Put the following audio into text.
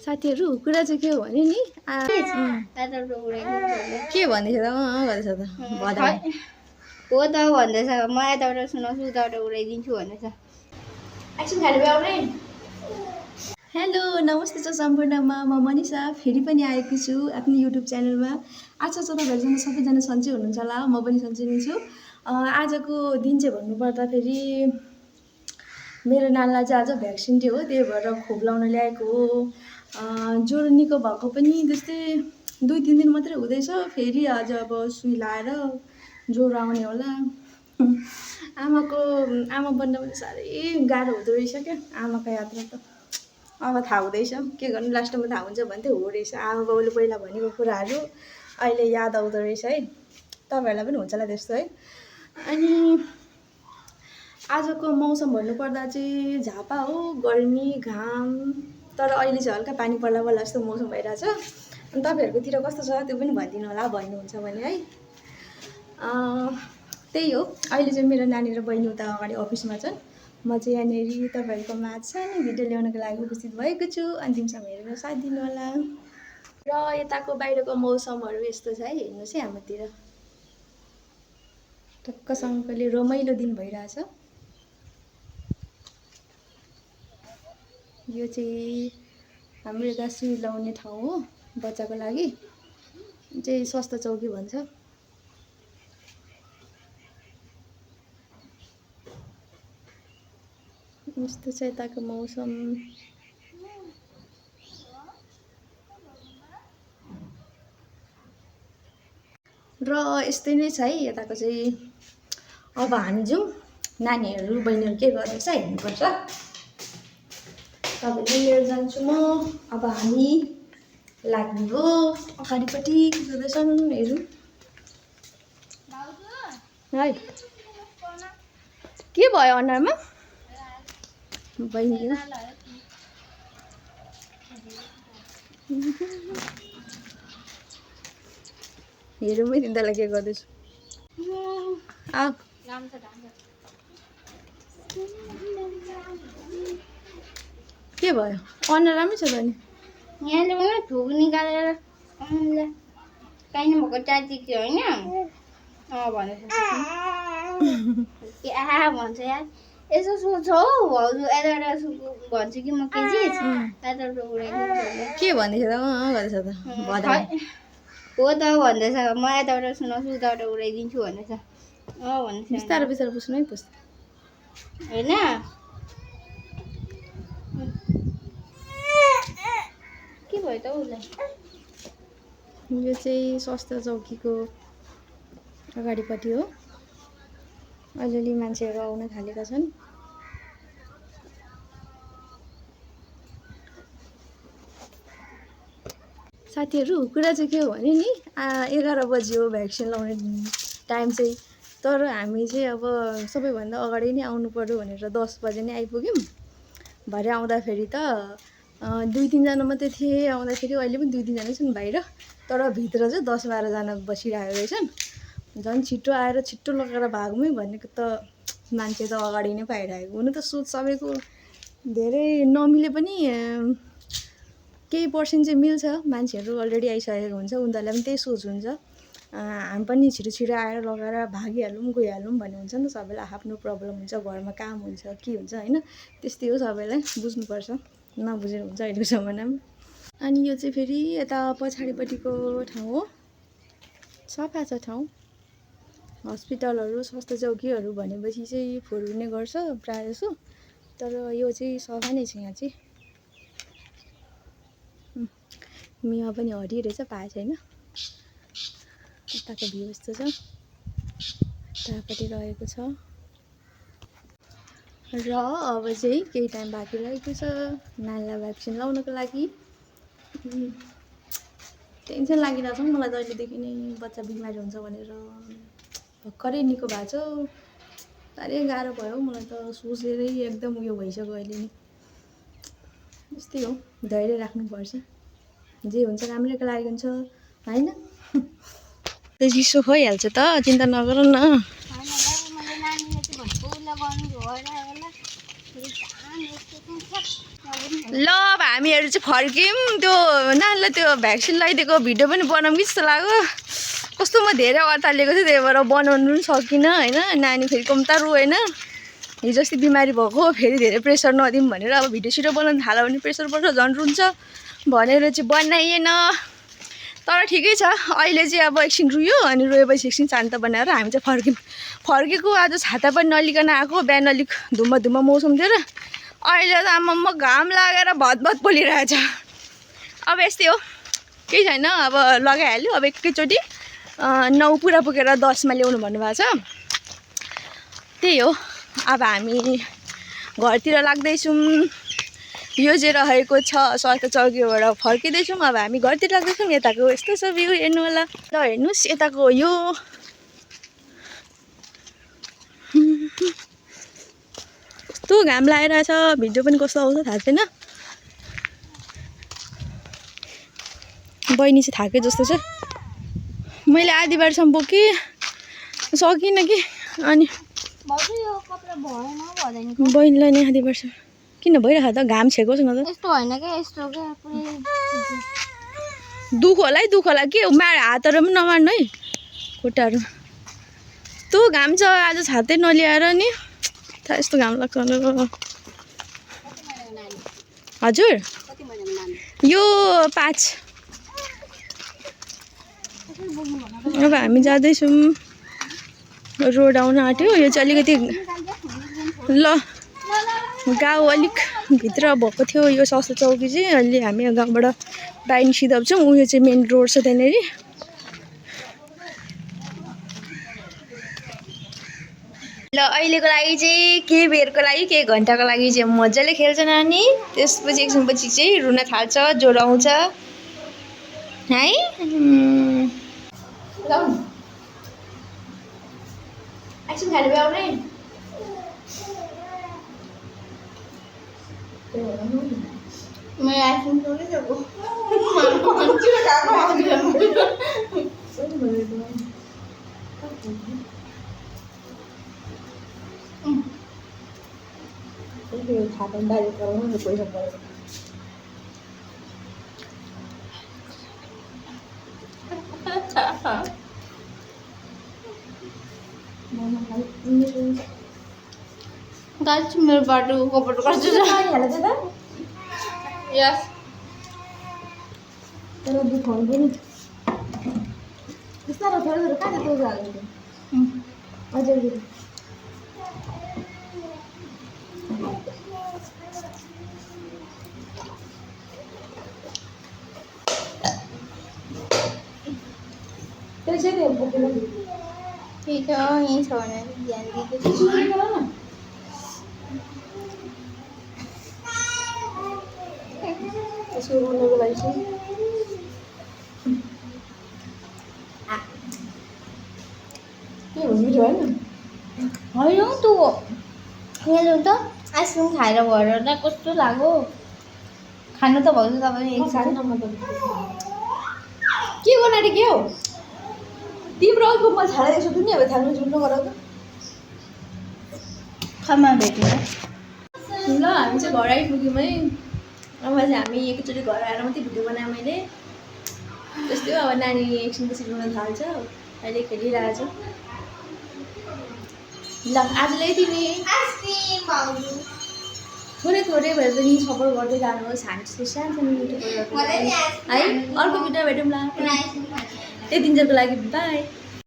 साथीहरू कुरा चाहिँ के हो भने नि के भन्दैछ त गर्दैछ त हो त भन्दैछ म यताबाट सुनाउँछु उताबाट उडाइदिन्छु भन्दैछ। एकछिन खाली आउने। हेलो नमस्ते छ सम्पूर्णमा म मनिषा फेरि पनि आएको छु आफ्नो युट्युब च्यानलमा। आशा छ तपाईँहरूसँग सबैजना सन्चै हुनुहुन्छ होला, म पनि सन्चै नै छु। आजको दिन चाहिँ भन्नुपर्दाखेरि मेरो नानीलाई चाहिँ आज भ्याक्सिन थियो हो, त्यही भएर खोप लाउन ल्याएको हो। ज्वरो निको भएको पनि त्यस्तै 2-3 दिन मात्रै हुँदैछ, फेरि आज अब सुई लाएर ज्वरो आउने होला। आमा बन्न पनि साह्रै गाह्रो हुँदो रहेछ क्या, आमाको यात्रा त अब थाहा हुँदैछ के गर्नु, लास्टमा थाहा हुन्छ भन्थे हो रहेछ। आमा बाउले पहिला भनेको कुराहरू अहिले याद आउँदो रहेछ है, तपाईँहरूलाई पनि हुन्छ होला त्यस्तो है। अनि आजको मौसम भन्नुपर्दा चाहिँ झापा हो, गर्मी घाम, तर अहिले चाहिँ हल्का पानी पर्ला पर्ला जस्तो मौसम भइरहेछ। अनि तपाईँहरूकोतिर कस्तो छ त्यो पनि भनिदिनु होला भन्नुहुन्छ भने है। त्यही हो, अहिले चाहिँ मेरो नानी र बहिनी उता अगाडि अफिसमा छन्, म चाहिँ यहाँनिर तपाईँहरूको माझ सानो भिडियो ल्याउनको लागि उपस्थित भएको छु। अन्तिमसम्म हेरेर साथ दिनु होला। र यताको बाहिरको मौसमहरू यस्तो छ है, हेर्नुहोस् है हाम्रोतिर टक्कसँगले रमाइलो दिन भइरहेछ। यो चाहिँ हाम्रो यता सुई लाउने ठाउँ हो, बच्चाको लागि चाहिँ स्वास्थ्य चौकी भन्छ। यस्तो छ यताको मौसम। र यस्तै नै छ है यताको चाहिँ। अब हामी जाउँ, नानीहरू बहिनीहरू के गर्दैछ हेर्नुपर्छ। तपाईँले लिएर जान्छु म। अब हामी लाग्ने हो अगाडिपट्टि, के गर्दैछन् हेरौँ है। के भयो अनुहारमा बहिनी? हेरौँ है तिनीहरूलाई के गर्दैछु। के भयो अनुहार राम्रै छ त नि? यहाँले पनि थुक निकालेर काहीँ भएको चाची होइन भनेको भन्छ यार, यसो सोच हौ भाउजू, यताबाट भन्छु कि म के चिज यताबाट उडाइदिन्छु के भन्दैछ त गर्दैछ त हो त भन्दैछ म यताबाट सुनाउँछु उताबाट उडाइदिन्छु भन्दैछ भन्दैछ। बिस्तारो बिस्तारो पुस्नु है, पुस् होइन के भयो त उसलाई? यो चाहिँ स्वास्थ्य चौकीको अगाडिपट्टि हो, अलिअलि मान्छेहरू आउन थालेका छन्। साथीहरू कुरा चाहिँ के हो भने नि 11 बजी हो भ्याक्सिन लाउने टाइम चाहिँ, तर हामी चाहिँ अब सबैभन्दा अगाडि नै आउनु पर्यो भनेर 10 बजे नै आइपुग्यौँ। भरे आउँदाखेरि त 2-3 जना मात्रै थिए, आउँदाखेरि अहिले पनि 2-3 जना छन् बाहिर, तर भित्र चाहिँ 10-12 जना बसिरहेको रहेछन्। झन् छिट्टो आएर छिट्टो लगेर भागौँ भनेको त मान्छे त अगाडि नै पाइरहेको। हुनु त सोच सबैको धेरै नमिले पनि केही पर्सेन्ट चाहिँ मिल्छ, मान्छेहरू अलरेडी आइसकेको हुन्छ, उनीहरूलाई पनि त्यही सोच हुन्छ। हामी पनि छिटो छिटो आएर लगाएर भागिहालौँ गइहालौँ भन्ने हुन्छ नि त, सबैलाई आफ्नो प्रब्लम हुन्छ, घरमा काम हुन्छ के हुन्छ होइन, त्यस्तै हो, सबैलाई बुझ्नुपर्छ, नबुझेर हुन्छ अहिलेको जमानामा। अनि यो चाहिँ फेरि यता पछाडिपट्टिको ठाउँ हो, सफा छ ठाउँ। हस्पिटलहरू स्वास्थ्य चौकीहरू भनेपछि चाहिँ फोहोर हुने गर्छ प्रायः जसो, तर यो चाहिँ सफा नै छ। यहाँ चाहिँ मिया पनि हरिरहेछ, पाए छैन। यताको भ्यू यस्तो छ, त्यहाँपट्टि रहेको छ। र अब चाहिँ केही टाइम बाँकी रहेको छ नानीलाई भ्याक्सिन लाउनको लागि। टेन्सन लागिरहेको छ मलाई त अहिलेदेखि नै, बच्चा बिमारी हुन्छ भनेर। भर्खरै निको भएको छ, साह्रै गाह्रो भयो मलाई त, सोचेरै एकदम उयो भइसक्यो अहिले नि। यस्तै हो, धैर्य राख्नुपर्छ, जे हुन्छ राम्रैको लागि हुन्छ होइन। चिसो भइहाल्छ त, चिन्ता नगर न। ल अब हामीहरू चाहिँ फर्क्यौँ। त्यो नानीलाई त्यो भ्याक्सिन लगाइदिएको भिडियो पनि बनाऊँ कि जस्तो लाग्यो। कस्तो म धेरै अत्तालिएको थिएँ, त्यही भएर बनाउनु पनि सकिनँ होइन। नानी फेरि कम्ता रोएन, हिजो अस्ति बिमारी भएको, फेरि धेरै प्रेसर नदिउँ भनेर अब भिडियो सिडियो बनाउनु थाल्यो भने प्रेसर बढ्छ झन् रुन्छ भनेर चाहिँ बनाइएन। तर ठिकै छ, अहिले चाहिँ अब एकछिन रोयो अनि रोएपछि एकछिन शान्त बनाएर हामी चाहिँ फर्केको। आज छाता पनि नलिकन आएको, बिहान अलिक धुम्म मौसम थियो र अहिले त आम्मामा घाम लागेर भतभत पोलिरहेछ। अब यस्तै हो, केही छैन, अब लगाइहाल्यो। अब एकैचोटि 9 पुरा पुगेर 10मा ल्याउनु भन्नुभएको छ। त्यही हो, अब हामी घरतिर लाग्दैछौँ। यो चाहिँ रहेको छ स्वास्थ्य चौकीबाट फर्किँदैछौँ। अब हामी घरतिर लाग्दैछौँ। यताको यस्तो छ भ्यू, हेर्नु होला। ल हेर्नुहोस् यताको यो कस्तो घाम लागेरहेछ। भिडियो पनि कस्तो आउँछ थाहा छैन। बहिनी चाहिँ थाके जस्तो छ। मैले आधी बाटोसम्म बोकेँ, सकिनँ कि अनि बहिनीलाई नै आधी बाटोसम्म किन भइरहेको त? घाम छेकोस् न त। यस्तो होइन क्या, यस्तो क्या दुःख होला है, दुःख होला के हातहरू पनि नमार्नु है, खुट्टाहरू। त्यो घाम छ, आज छातै नल्याएर नि थाहा यस्तो घाम लाग्छ। हजुर यो 5। अब हामी जाँदैछौँ, रोड आउन आँट्यो। यो चाहिँ अलिकति ल गाउँ अलिक भित्र भएको थियो यो स्वास्थ्य चौकी चाहिँ। अहिले हामी गाउँबाट बाहिर निस्किँदैछौँ। उयो चाहिँ मेन रोड छ त्यहाँनिर। ल अहिलेको लागि चाहिँ केही बेरको लागि, केही घन्टाको लागि चाहिँ मजाले खेल्छ नानी। त्यसपछि एकछिनपछि चाहिँ रुन थाल्छ, ज्वरो आउँछ है। आइसक्रिम खाने बेला आउने। मैं आइसक्रिम थोड़ी सकूं। गाइस मेरो बाटो कपट गर्छु यस तर दुःख हुन्छ नि। बिस्तारो थोरै कहाँ त्यो हाल्नु हजुर। त्यसैले बोकेर ठीक है, यहीं छ भने ध्यान दिँदैछु। यसको गर्नुको लागि चाहिँ के हुन्छ मिठो होइन? होइन तँ हेर्नु त आइसक्रिम खाएर भएर न कस्तो लाग्यो। खानु त भाउजू तपाईँ एक साथ के गर्न के हो तिम्रो अर्को म छाडा यसो पनि अब थाल्नु जुट्नु गर त। खाना भेट्नु ल हामी चाहिँ घर आइपुग्यौँ है। अब चाहिँ हामी एकैचोटि घर आएर मात्रै भिडियो बनाएँ मैले। त्यस्तै हो, अब नानी एकछिनपछि रुन थाल्छ, अहिले खेलिरहेछ। ल आजलाई यति नै, थोरै थोरै भए पनि सपोर्ट गर्दै जानुहोस्। हामी जस्तो सानो मिठो है। अर्को भिडियो भेटौँला। त्यति दिनको लागि बाई।